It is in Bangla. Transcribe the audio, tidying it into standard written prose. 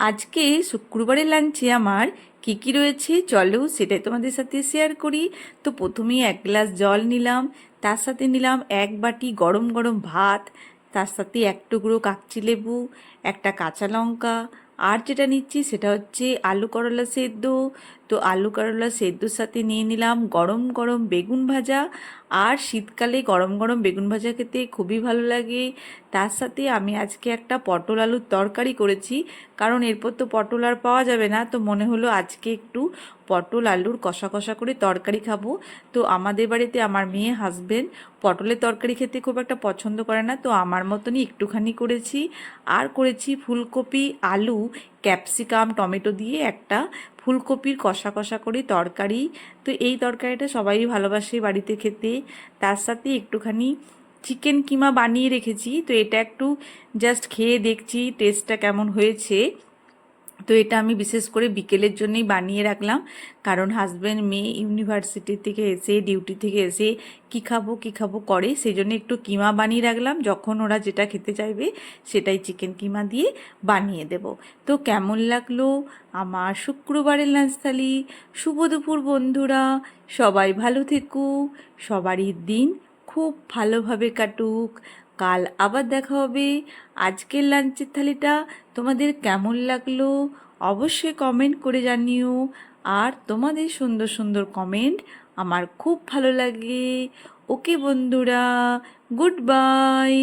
আজকে শুক্রবারের লাঞ্চে আমার কী রয়েছে চলো সেটাই তোমাদের সাথে শেয়ার করি। তো প্রথমেই 1 গ্লাস জল নিলাম, তার সাথে নিলাম 1 বাটি গরম গরম ভাত, তার সাথে 1 টুকরো কাকচি লেবু, একটা কাঁচা লঙ্কা, আর যেটা নিচ্ছি সেটা হচ্ছে আলু করলা সেদ্ধ। তো আলু করলা সেদ্ধর সাথে নিয়ে নিলাম গরম গরম বেগুন ভাজা। আর শীতকালে গরম গরম বেগুন ভাজা খেতে খুবই ভালো লাগে। তার সাথে আমি আজকে একটা পটল আলুর তরকারি করেছি, কারণ এরপর তো পটল আর পাওয়া যাবে না, তো মনে হলো আজকে একটু পটল আলুর কষা কষা করে তরকারি খাবো। তো আমাদের বাড়িতে আমার মেয়ে হাজবেন্ড পটলের তরকারি খেতে খুব একটা পছন্দ করে না, তো আমার মতনই একটুখানি করেছি। আর করেছি ফুলকপি আলু ক্যাপসিকাম টমেটো দিয়ে একটা ফুলকপির কষা কষা করে তরকারি। তো এই তরকারিটা সবাই ভালোবাসে বাড়িতে খেতে। তার সাথে একটুখানি চিকেন কিমা বানিয়ে রেখেছি, তো এটা একটু জাস্ট খেয়ে দেখছি টেস্টটা কেমন হয়েছে। তো এটা আমি বিশেষ করে বিকেলের জন্যই বানিয়ে রাখলাম, কারণ হাজব্যান্ড মেয়ে ইউনিভার্সিটি থেকে এসে ডিউটি থেকে এসে কী খাবো করে, সেই জন্য একটু কিমা বানিয়ে রাখলাম, যখন ওরা যেটা খেতে চাইবে সেটাই চিকেন কিমা দিয়ে বানিয়ে দেব। তো কেমন লাগলো আমার শুক্রবারের লাঞ্চ থালি? শুভ দুপুর বন্ধুরা, সবাই ভালো থেকো, সবারই দিন খুব ভালোভাবে কাটুক। কাল আবার দেখা হবে। আজকের লাঞ্চের থালিটা তোমাদের কেমন লাগলো অবশ্যই কমেন্ট করে জানিও। আর তোমাদের সুন্দর সুন্দর কমেন্ট আমার খুব ভালো লাগে। ওকে বন্ধুরা, গুড বাই।